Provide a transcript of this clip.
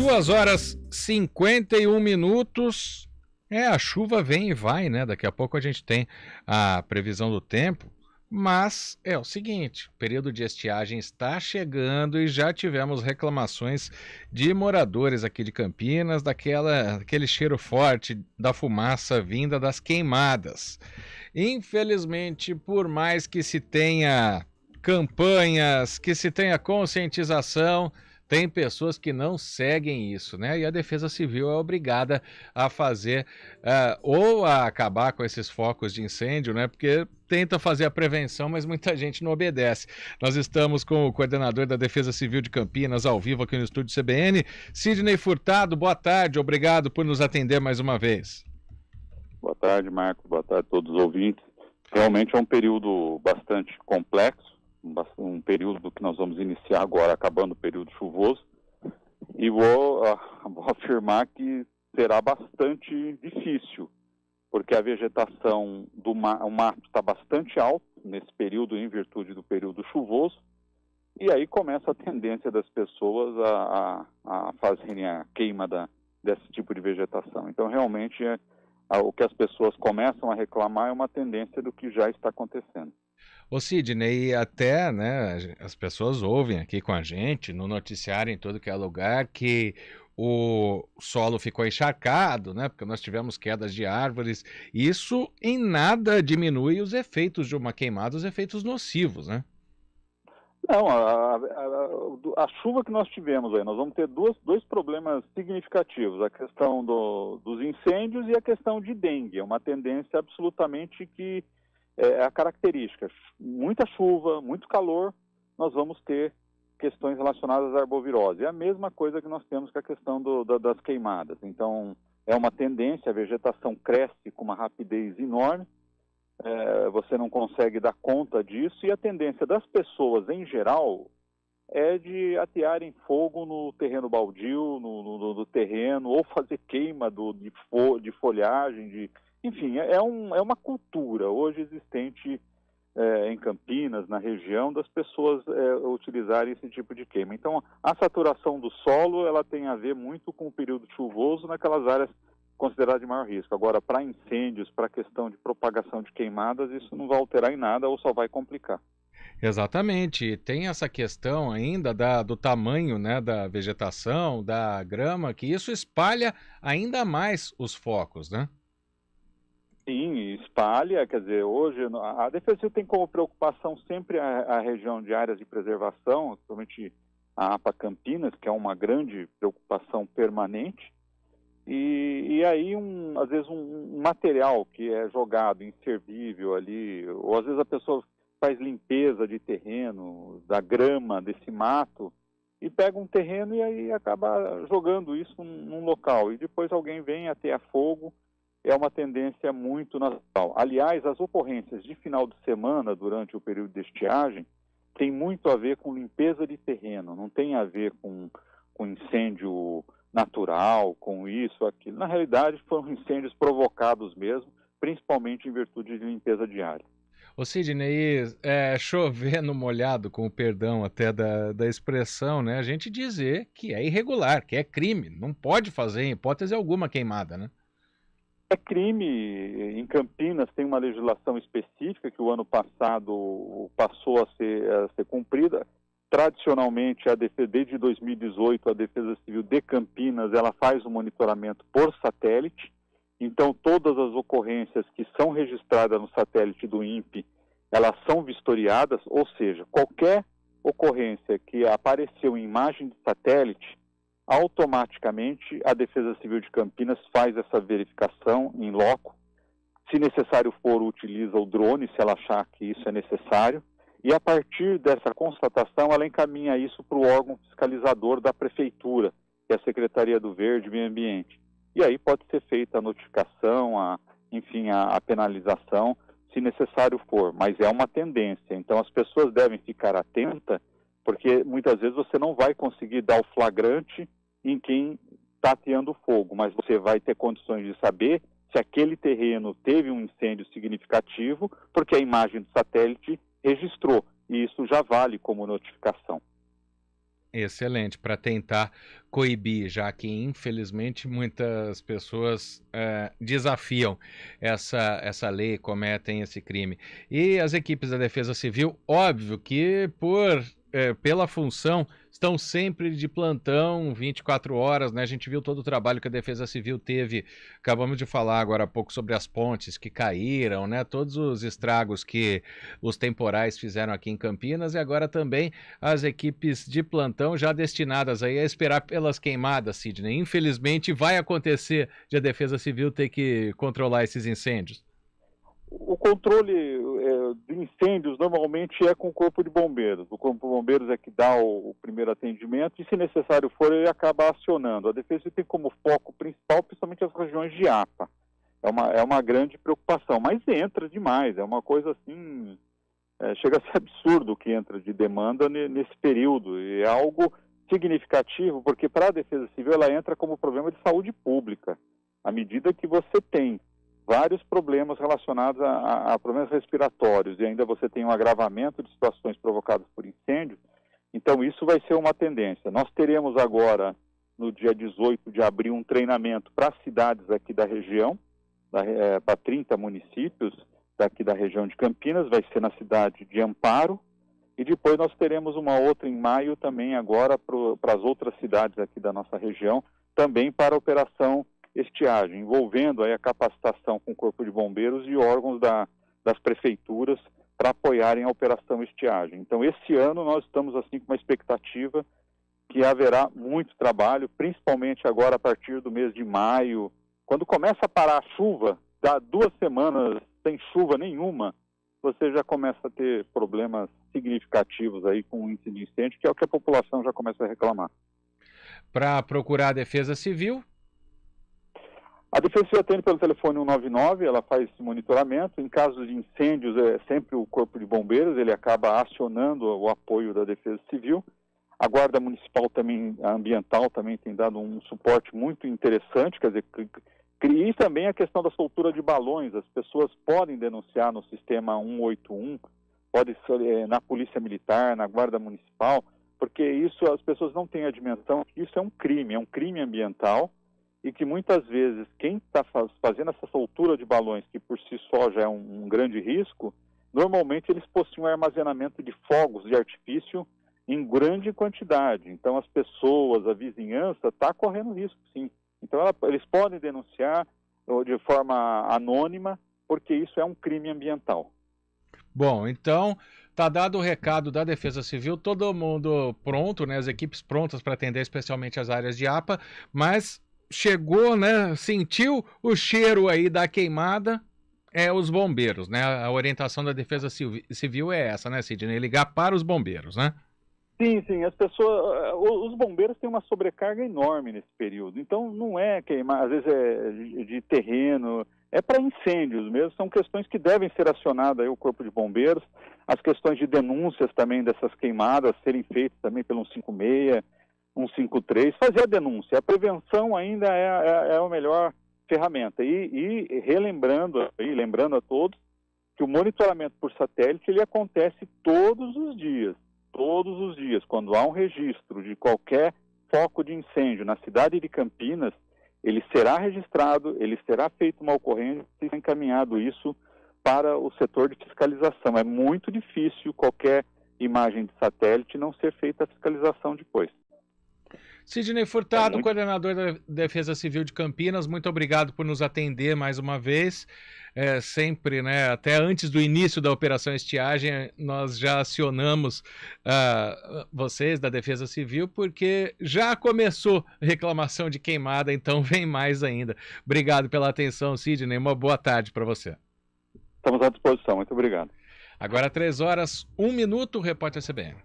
2h51. A chuva vem e vai, né? Daqui a pouco a gente tem a previsão do tempo, mas é o seguinte, o período de estiagem está chegando e já tivemos reclamações de moradores aqui de Campinas, daquele cheiro forte da fumaça vinda das queimadas. Infelizmente, por mais que se tenha campanhas, que se tenha conscientização, tem pessoas que não seguem isso, né? E a Defesa Civil é obrigada a fazer ou a acabar com esses focos de incêndio, né? Porque tenta fazer a prevenção, mas muita gente não obedece. Nós estamos com o coordenador da Defesa Civil de Campinas ao vivo aqui no estúdio CBN, Sidney Furtado. Boa tarde, obrigado por nos atender mais uma vez. Boa tarde, Marcos. Boa tarde a todos os ouvintes. Realmente é um período bastante complexo, um período que nós vamos iniciar agora, acabando o período chuvoso, e vou afirmar que será bastante difícil, porque a vegetação o mato está bastante alto nesse período, em virtude do período chuvoso, e aí começa a tendência das pessoas a fazerem a queima desse tipo de vegetação. Então, realmente, o que as pessoas começam a reclamar é uma tendência do que já está acontecendo. Ô Sidney, até, né, as pessoas ouvem aqui com a gente, no noticiário em todo que é lugar, que o solo ficou encharcado, né, porque nós tivemos quedas de árvores. Isso em nada diminui os efeitos de uma queimada, os efeitos nocivos, né? Não, a chuva que nós tivemos aí, nós vamos ter dois problemas significativos, a questão dos incêndios e a questão de dengue. É uma tendência absolutamente que é a característica. Muita chuva, muito calor, nós vamos ter questões relacionadas à arbovirose. É a mesma coisa que nós temos com a questão das queimadas. Então, é uma tendência, a vegetação cresce com uma rapidez enorme, você não consegue dar conta disso, e a tendência das pessoas em geral é de atearem fogo no terreno baldio, no terreno, ou fazer queima de folhagem, enfim, é uma cultura hoje existente em Campinas, na região, das pessoas utilizarem esse tipo de queima. Então, a saturação do solo, ela tem a ver muito com o período chuvoso naquelas áreas consideradas de maior risco. Agora, para incêndios, para a questão de propagação de queimadas, isso não vai alterar em nada ou só vai complicar. Exatamente, tem essa questão ainda do tamanho, né, da vegetação, da grama, que isso espalha ainda mais os focos, né? Sim, espalha, quer dizer, hoje a Defesa Civil tem como preocupação sempre a região de áreas de preservação, principalmente a APA Campinas, que é uma grande preocupação permanente, e aí às vezes um material que é jogado, inservível ali, ou às vezes a pessoa faz limpeza de terreno, da grama, desse mato, e pega um terreno e aí acaba jogando isso num local, e depois alguém vem atear fogo. É uma tendência muito natural. Aliás, as ocorrências de final de semana, durante o período de estiagem, tem muito a ver com limpeza de terreno, não tem a ver com incêndio natural, com isso, aquilo. Na realidade, foram incêndios provocados mesmo, principalmente em virtude de limpeza diária. Ô Sidney, chover no molhado, com o perdão até da expressão, né? A gente dizer que é irregular, que é crime, não pode fazer em hipótese alguma queimada, né? É crime. Em Campinas tem uma legislação específica que o ano passado passou a ser cumprida. Tradicionalmente, desde 2018, a Defesa Civil de Campinas ela faz o monitoramento por satélite. Então, todas as ocorrências que são registradas no satélite do INPE, elas são vistoriadas, ou seja, qualquer ocorrência que apareceu em imagem de satélite, automaticamente a Defesa Civil de Campinas faz essa verificação em loco. Se necessário for, utiliza o drone, se ela achar que isso é necessário, e a partir dessa constatação ela encaminha isso para o órgão fiscalizador da Prefeitura, que é a Secretaria do Verde e Meio Ambiente. E aí pode ser feita a notificação, a penalização, se necessário for, mas é uma tendência. Então as pessoas devem ficar atentas, porque muitas vezes você não vai conseguir dar o flagrante em quem está ateando fogo, mas você vai ter condições de saber se aquele terreno teve um incêndio significativo, porque a imagem do satélite registrou, e isso já vale como notificação. Excelente, para tentar coibir, já que infelizmente muitas pessoas desafiam essa lei, cometem esse crime. E as equipes da Defesa Civil, óbvio que pela função, estão sempre de plantão, 24 horas, né? A gente viu todo o trabalho que a Defesa Civil teve, acabamos de falar agora há pouco sobre as pontes que caíram, né? Todos os estragos que os temporais fizeram aqui em Campinas, e agora também as equipes de plantão já destinadas aí a esperar pelas queimadas, Sidney. Infelizmente vai acontecer de a Defesa Civil ter que controlar esses incêndios. O controle de incêndios normalmente é com o Corpo de Bombeiros. O Corpo de Bombeiros é que dá o primeiro atendimento e, se necessário for, ele acaba acionando. A Defesa tem como foco principal, principalmente as regiões de APA. É uma grande preocupação, mas entra demais. É uma coisa assim, chega a ser absurdo o que entra de demanda nesse período. E é algo significativo, porque para a Defesa Civil ela entra como problema de saúde pública. À medida que você tem vários problemas relacionados a problemas respiratórios e ainda você tem um agravamento de situações provocadas por incêndio, então isso vai ser uma tendência. Nós teremos agora, no dia 18 de abril, um treinamento para as cidades aqui da região, para 30 municípios daqui da região de Campinas, vai ser na cidade de Amparo, e depois nós teremos uma outra em maio também agora para as outras cidades aqui da nossa região, também para a operação estiagem, envolvendo aí a capacitação com o Corpo de Bombeiros e órgãos das prefeituras para apoiarem a operação estiagem. Então, esse ano nós estamos assim com uma expectativa que haverá muito trabalho, principalmente agora a partir do mês de maio, quando começa a parar a chuva, dá 2 semanas sem chuva nenhuma, você já começa a ter problemas significativos aí com o índice de incêndio, que é o que a população já começa a reclamar. Para procurar a Defesa Civil? A Defesa Civil atende pelo telefone 199, ela faz esse monitoramento. Em casos de incêndios, é sempre o Corpo de Bombeiros, ele acaba acionando o apoio da Defesa Civil. A Guarda Municipal também, a Ambiental também tem dado um suporte muito interessante, quer dizer, e também a questão da soltura de balões. As pessoas podem denunciar no sistema 181, pode ser na Polícia Militar, na Guarda Municipal, porque isso as pessoas não têm a dimensão que isso é um crime ambiental, e que muitas vezes quem está fazendo essa soltura de balões, que por si só já é um grande risco, normalmente eles possuem um armazenamento de fogos de artifício em grande quantidade. Então as pessoas, a vizinhança, está correndo risco, sim. Então eles podem denunciar de forma anônima, porque isso é um crime ambiental. Bom, então tá dado o recado da Defesa Civil, todo mundo pronto, né? As equipes prontas para atender especialmente as áreas de APA, mas chegou, né? Sentiu o cheiro aí da queimada, os bombeiros, né? A orientação da Defesa Civil é essa, né, Sidney? Ligar para os bombeiros, né? Sim, as pessoas, os bombeiros têm uma sobrecarga enorme nesse período, então não é queimar, às vezes é de terreno, é para incêndios mesmo, são questões que devem ser acionadas aí o Corpo de Bombeiros, as questões de denúncias também dessas queimadas serem feitas também pelo 156, 153, fazer a denúncia. A prevenção ainda é a melhor ferramenta. E lembrando a todos que o monitoramento por satélite ele acontece todos os dias. Todos os dias. Quando há um registro de qualquer foco de incêndio na cidade de Campinas, ele será registrado, ele será feita uma ocorrência e encaminhado isso para o setor de fiscalização. É muito difícil qualquer imagem de satélite não ser feita a fiscalização depois. Sidney Furtado, coordenador da Defesa Civil de Campinas, muito obrigado por nos atender mais uma vez. Sempre, né, até antes do início da Operação Estiagem, nós já acionamos vocês da Defesa Civil, porque já começou reclamação de queimada, então vem mais ainda. Obrigado pela atenção, Sidney. Uma boa tarde para você. Estamos à disposição. Muito obrigado. Agora 3 horas, 1 minuto, repórter CBN.